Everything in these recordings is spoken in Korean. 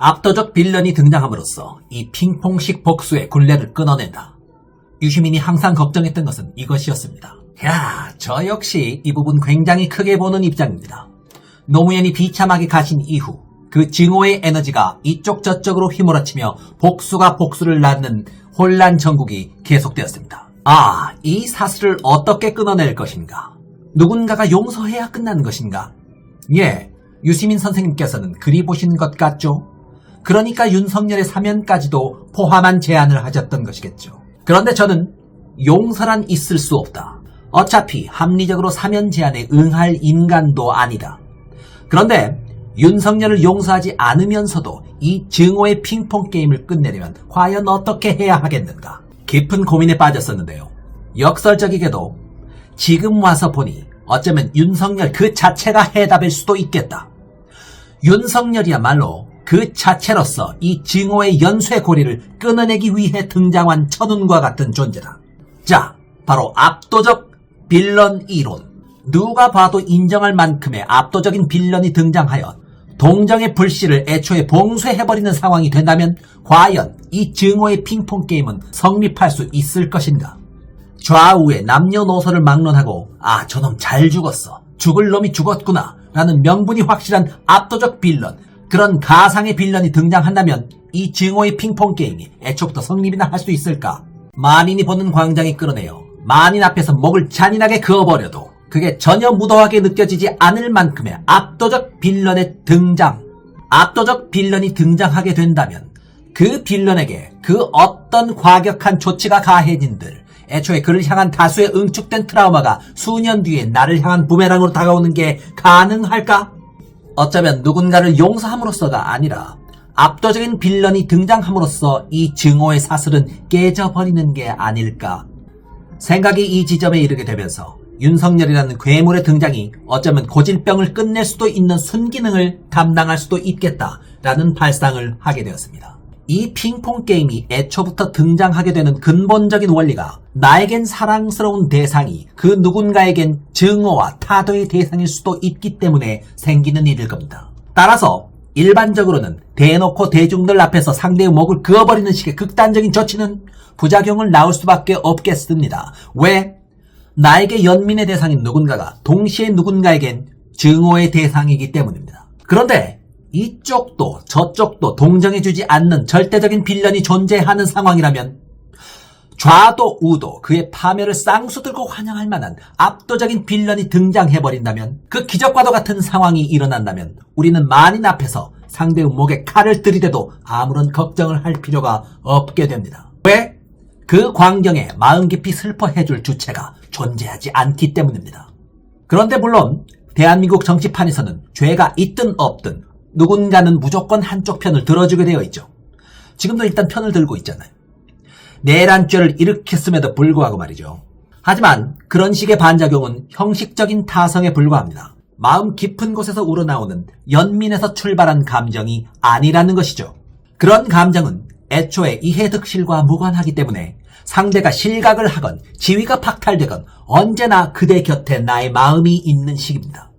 압도적 빌런이 등장함으로써 이 핑퐁식 복수의 굴레를 끊어낸다. 유시민이 항상 걱정했던 것은 이것이었습니다. 저 역시 이 부분 굉장히 크게 보는 입장입니다. 노무현이 비참하게 가신 이후 그 증오의 에너지가 이쪽 저쪽으로 휘몰아치며 복수가 복수를 낳는 혼란 전국이 계속되었습니다. 이 사슬을 어떻게 끊어낼 것인가? 누군가가 용서해야 끝나는 것인가? 유시민 선생님께서는 그리 보신 것 같죠? 그러니까 윤석열의 사면까지도 포함한 제안을 하셨던 것이겠죠. 그런데 저는 용서란 있을 수 없다. 어차피 합리적으로 사면 제안에 응할 인간도 아니다. 그런데 윤석열을 용서하지 않으면서도 이 증오의 핑퐁 게임을 끝내려면 과연 어떻게 해야 하겠는가? 깊은 고민에 빠졌었는데요. 역설적이게도 지금 와서 보니 어쩌면 윤석열 그 자체가 해답일 수도 있겠다. 윤석열이야말로 그 자체로서 이 증오의 연쇄고리를 끊어내기 위해 등장한 천운과 같은 존재다. 바로 압도적 빌런 이론. 누가 봐도 인정할 만큼의 압도적인 빌런이 등장하여 동정의 불씨를 애초에 봉쇄해버리는 상황이 된다면 과연 이 증오의 핑퐁 게임은 성립할 수 있을 것인가? 좌우의 남녀노소를 막론하고 저놈 잘 죽었어, 죽을 놈이 죽었구나 라는 명분이 확실한 압도적 빌런, 그런 가상의 빌런이 등장한다면 이 증오의 핑퐁 게임이 애초부터 성립이나 할 수 있을까? 만인이 보는 광장이 끌어내요. 만인 앞에서 목을 잔인하게 그어버려도 그게 전혀 무도하게 느껴지지 않을 만큼의 압도적 빌런의 등장. 압도적 빌런이 등장하게 된다면 그 빌런에게 그 어떤 과격한 조치가 가해진들 애초에 그를 향한 다수의 응축된 트라우마가 수년 뒤에 나를 향한 부메랑으로 다가오는 게 가능할까? 어쩌면 누군가를 용서함으로써가 아니라 압도적인 빌런이 등장함으로써 이 증오의 사슬은 깨져버리는 게 아닐까? 생각이 이 지점에 이르게 되면서 윤석열이라는 괴물의 등장이 어쩌면 고질병을 끝낼 수도 있는 순기능을 담당할 수도 있겠다라는 발상을 하게 되었습니다. 이 핑퐁 게임이 애초부터 등장하게 되는 근본적인 원리가 나에겐 사랑스러운 대상이 그 누군가에겐 증오와 타도의 대상일 수도 있기 때문에 생기는 일일 겁니다. 따라서 일반적으로는 대놓고 대중들 앞에서 상대의 목을 그어버리는 식의 극단적인 조치는 부작용을 낳을 수밖에 없겠습니다. 왜? 나에게 연민의 대상인 누군가가 동시에 누군가에겐 증오의 대상이기 때문입니다. 그런데 이쪽도 저쪽도 동정해주지 않는 절대적인 빌런이 존재하는 상황이라면 좌도 우도 그의 파멸을 쌍수들고 환영할 만한 압도적인 빌런이 등장해버린다면, 그 기적과도 같은 상황이 일어난다면 우리는 만인 앞에서 상대의 목에 칼을 들이대도 아무런 걱정을 할 필요가 없게 됩니다. 왜? 그 광경에 마음 깊이 슬퍼해줄 주체가 존재하지 않기 때문입니다. 그런데 물론 대한민국 정치판에서는 죄가 있든 없든 누군가는 무조건 한쪽 편을 들어주게 되어 있죠. 지금도 일단 편을 들고 있잖아요. 내란죄를 일으켰음에도 불구하고 말이죠. 하지만 그런 식의 반작용은 형식적인 타성에 불과합니다. 마음 깊은 곳에서 우러나오는 연민에서 출발한 감정이 아니라는 것이죠. 그런 감정은 애초에 이해득실과 무관하기 때문에 상대가 실각을 하건 지위가 박탈되건 언제나 그대 곁에 나의 마음이 있는 식입니다.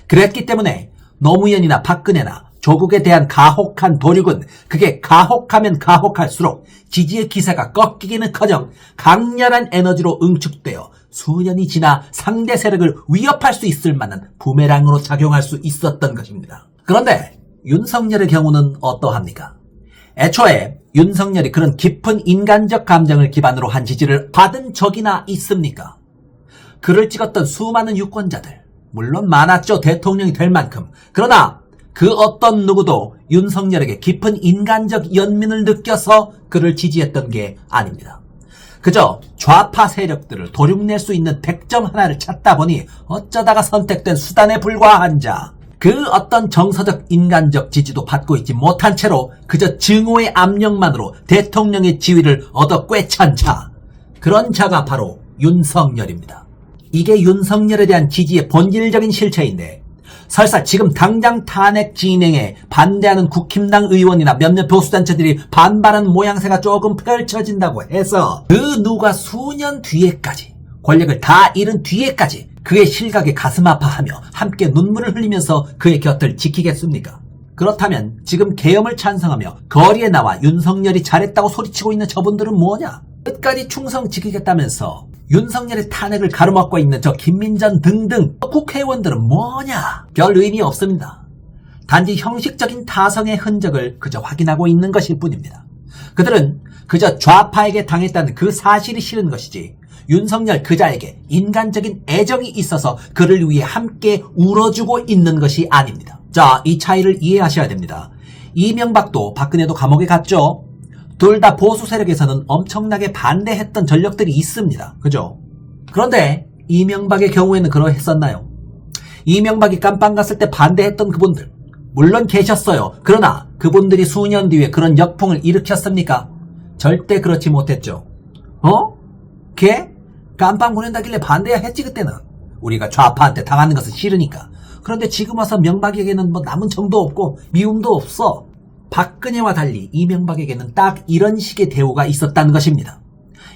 그랬기 때문에 노무현이나 박근혜나 조국에 대한 가혹한 도륙은 그게 가혹하면 가혹할수록 지지의 기세가 꺾이기는커녕 강렬한 에너지로 응축되어 수년이 지나 상대 세력을 위협할 수 있을 만한 부메랑으로 작용할 수 있었던 것입니다. 그런데 윤석열의 경우는 어떠합니까? 애초에 윤석열이 그런 깊은 인간적 감정을 기반으로 한 지지를 받은 적이나 있습니까? 글을 찍었던 수많은 유권자들, 물론 많았죠. 대통령이 될 만큼. 그러나 그 어떤 누구도 윤석열에게 깊은 인간적 연민을 느껴서 그를 지지했던 게 아닙니다. 그저 좌파 세력들을 도륙낼 수 있는 백점 하나를 찾다 보니 어쩌다가 선택된 수단에 불과한 자, 그 어떤 정서적 인간적 지지도 받고 있지 못한 채로 그저 증오의 압력만으로 대통령의 지위를 얻어 꿰찬 자, 그런 자가 바로 윤석열입니다. 이게 윤석열에 대한 지지의 본질적인 실체인데, 설사 지금 당장 탄핵 진행에 반대하는 국힘당 의원이나 몇몇 보수단체들이 반발하는 모양새가 조금 펼쳐진다고 해서 그 누가 수년 뒤에까지, 권력을 다 잃은 뒤에까지 그의 실각에 가슴 아파하며 함께 눈물을 흘리면서 그의 곁을 지키겠습니까? 그렇다면 지금 계엄을 찬성하며 거리에 나와 윤석열이 잘했다고 소리치고 있는 저분들은 뭐냐? 끝까지 충성 지키겠다면서 윤석열의 탄핵을 가로막고 있는 저 김민전 등등 국회의원들은 뭐냐? 별 의미 없습니다. 단지 형식적인 타성의 흔적을 그저 확인하고 있는 것일 뿐입니다. 그들은 그저 좌파에게 당했다는 그 사실이 싫은 것이지 윤석열 그자에게 인간적인 애정이 있어서 그를 위해 함께 울어주고 있는 것이 아닙니다. 자, 이 차이를 이해하셔야 됩니다. 이명박도 박근혜도 감옥에 갔죠. 둘 다 보수 세력에서는 엄청나게 반대했던 전력들이 있습니다. 그죠? 그런데 이명박의 경우에는 그러했었나요? 이명박이 깜빵 갔을 때 반대했던 그분들 물론 계셨어요. 그러나 그분들이 수년 뒤에 그런 역풍을 일으켰습니까? 절대 그렇지 못했죠. 걔? 깜빵 보낸다길래 반대야 했지 그때는. 우리가 좌파한테 당하는 것은 싫으니까. 그런데 지금 와서 명박에게는 뭐 남은 정도 없고 미움도 없어. 박근혜와 달리 이명박에게는 딱 이런 식의 대우가 있었다는 것입니다.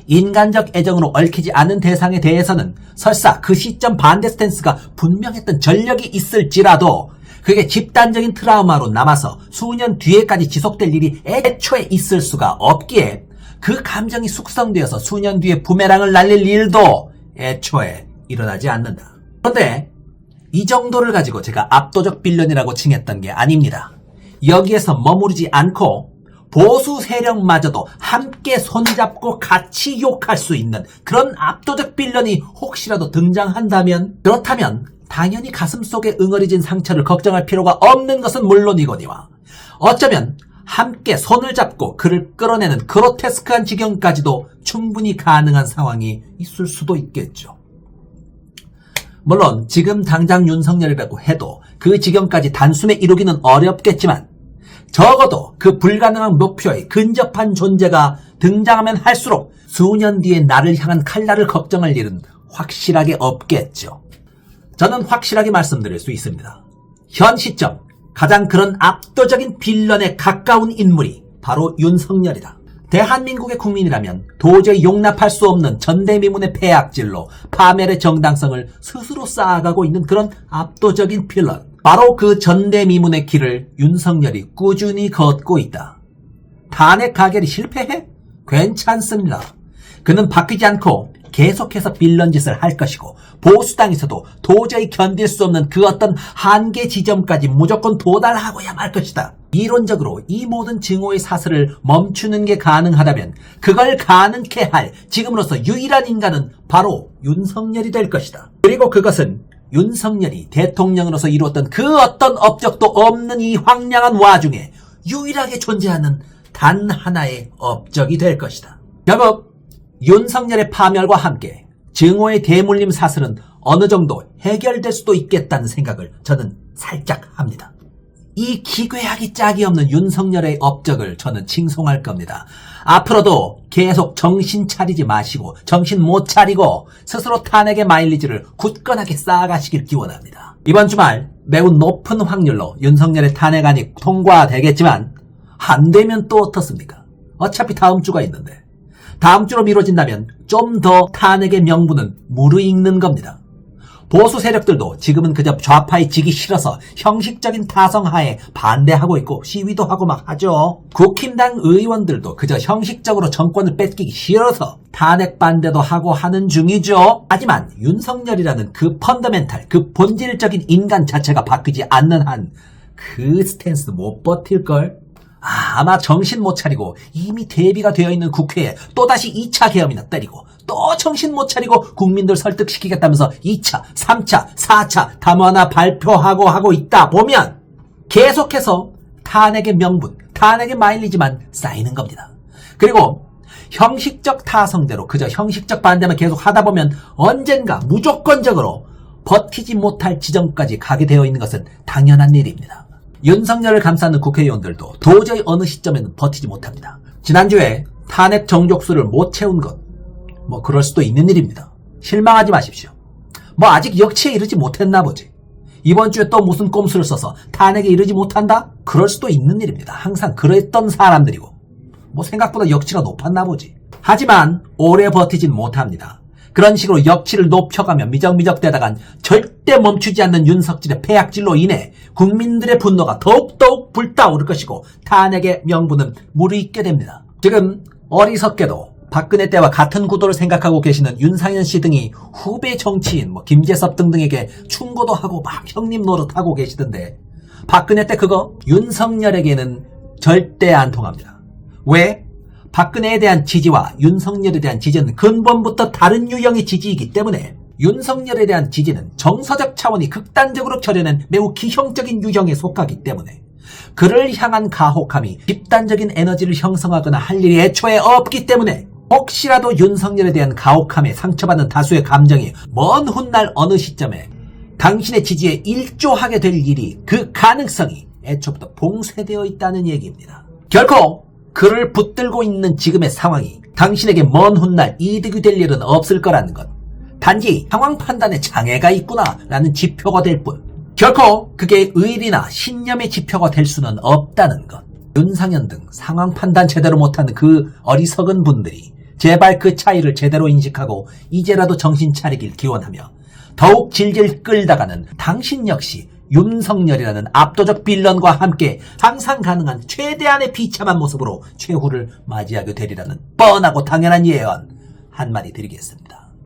인간적 애정으로 얽히지 않은 대상에 대해서는 설사 그 시점 반대 스탠스가 분명했던 전력이 있을지라도 그게 집단적인 트라우마로 남아서 수년 뒤에까지 지속될 일이 애초에 있을 수가 없기에 그 감정이 숙성되어서 수년 뒤에 부메랑을 날릴 일도 애초에 일어나지 않는다. 그런데 이 정도를 가지고 제가 압도적 빌런이라고 칭했던 게 아닙니다. 여기에서 머무르지 않고 보수 세력마저도 함께 손잡고 같이 욕할 수 있는 그런 압도적 빌런이 혹시라도 등장한다면 그렇다면 당연히 가슴속에 응어리진 상처를 걱정할 필요가 없는 것은 물론이거니와 어쩌면 함께 손을 잡고 그를 끌어내는 그로테스크한 지경까지도 충분히 가능한 상황이 있을 수도 있겠죠. 물론 지금 당장 윤석열이라고 해도 그 지경까지 단숨에 이루기는 어렵겠지만 적어도 그 불가능한 목표에 근접한 존재가 등장하면 할수록 수년 뒤에 나를 향한 칼날을 걱정할 일은 확실하게 없겠죠. 저는 확실하게 말씀드릴 수 있습니다. 현 시점 가장 그런 압도적인 빌런에 가까운 인물이 바로 윤석열이다. 대한민국의 국민이라면 도저히 용납할 수 없는 전대미문의 폐악질로 파멸의 정당성을 스스로 쌓아가고 있는 그런 압도적인 빌런. 바로 그 전대미문의 길을 윤석열이 꾸준히 걷고 있다. 탄핵 가결이 실패해? 괜찮습니다. 그는 바뀌지 않고 계속해서 빌런 짓을 할 것이고 보수당에서도 도저히 견딜 수 없는 그 어떤 한계 지점까지 무조건 도달하고야 말 것이다. 이론적으로 이 모든 증오의 사슬을 멈추는 게 가능하다면 그걸 가능케 할 지금으로서 유일한 인간은 바로 윤석열이 될 것이다. 그리고 그것은 윤석열이 대통령으로서 이루었던 그 어떤 업적도 없는 이 황량한 와중에 유일하게 존재하는 단 하나의 업적이 될 것이다. 결국 윤석열의 파멸과 함께 증오의 대물림 사슬은 어느 정도 해결될 수도 있겠다는 생각을 저는 살짝 합니다. 이 기괴하기 짝이 없는 윤석열의 업적을 저는 칭송할 겁니다. 앞으로도 계속 정신 차리지 마시고 정신 못 차리고 스스로 탄핵의 마일리지를 굳건하게 쌓아가시길 기원합니다. 이번 주말 매우 높은 확률로 윤석열의 탄핵안이 통과되겠지만 안 되면 또 어떻습니까? 어차피 다음 주가 있는데 다음 주로 미뤄진다면 좀 더 탄핵의 명분은 무르익는 겁니다. 보수 세력들도 지금은 그저 좌파에 지기 싫어서 형식적인 타성하에 반대하고 있고 시위도 하고 막 하죠. 국힘당 의원들도 그저 형식적으로 정권을 뺏기기 싫어서 탄핵 반대도 하고 하는 중이죠. 하지만 윤석열이라는 그 펀더멘탈, 그 본질적인 인간 자체가 바뀌지 않는 한 그 스탠스 못 버틸걸? 아마 정신 못 차리고 이미 대비가 되어 있는 국회에 또다시 2차 계엄이나 때리고 또 정신 못 차리고 국민들 설득시키겠다면서 2차, 3차, 4차 담화나 발표하고 하고 있다 보면 계속해서 탄핵의 명분, 탄핵의 마일리지만 쌓이는 겁니다. 그리고 형식적 타성대로 그저 형식적 반대만 계속 하다 보면 언젠가 무조건적으로 버티지 못할 지점까지 가게 되어 있는 것은 당연한 일입니다. 윤석열을 감싸는 국회의원들도 도저히 어느 시점에는 버티지 못합니다. 지난주에 탄핵 정족수를 못 채운 것, 뭐 그럴 수도 있는 일입니다. 실망하지 마십시오. 뭐 아직 역치에 이르지 못했나 보지. 이번 주에 또 무슨 꼼수를 써서 탄핵에 이르지 못한다? 그럴 수도 있는 일입니다. 항상 그랬던 사람들이고 뭐 생각보다 역치가 높았나 보지. 하지만 오래 버티진 못합니다. 그런 식으로 역치를 높여가며 미적미적대다간 절대 멈추지 않는 윤석열의 패악질로 인해 국민들의 분노가 더욱더욱 불타오를 것이고 탄핵의 명분은 무르익게 됩니다. 지금 어리석게도 박근혜 때와 같은 구도를 생각하고 계시는 윤상현 씨 등이 후배 정치인 김재섭 등등에게 충고도 하고 막 형님 노릇하고 계시던데 박근혜 때 그거 윤석열에게는 절대 안 통합니다. 왜? 박근혜에 대한 지지와 윤석열에 대한 지지는 근본부터 다른 유형의 지지이기 때문에 윤석열에 대한 지지는 정서적 차원이 극단적으로 결여낸 매우 기형적인 유형에 속하기 때문에 그를 향한 가혹함이 집단적인 에너지를 형성하거나 할 일이 애초에 없기 때문에 혹시라도 윤석열에 대한 가혹함에 상처받는 다수의 감정이 먼 훗날 어느 시점에 당신의 지지에 일조하게 될 일이 그 가능성이 애초부터 봉쇄되어 있다는 얘기입니다. 결코 그를 붙들고 있는 지금의 상황이 당신에게 먼 훗날 이득이 될 일은 없을 거라는 것. 단지 상황 판단에 장애가 있구나 라는 지표가 될 뿐 결코 그게 의리나 신념의 지표가 될 수는 없다는 것. 윤상현 등 상황 판단 제대로 못하는 그 어리석은 분들이 제발 그 차이를 제대로 인식하고 이제라도 정신 차리길 기원하며 더욱 질질 끌다가는 당신 역시 윤석열이라는 압도적 빌런과 함께 상상 가능한 최대한의 비참한 모습으로 최후를 맞이하게 되리라는 뻔하고 당연한 예언 한마디 드리겠습니다.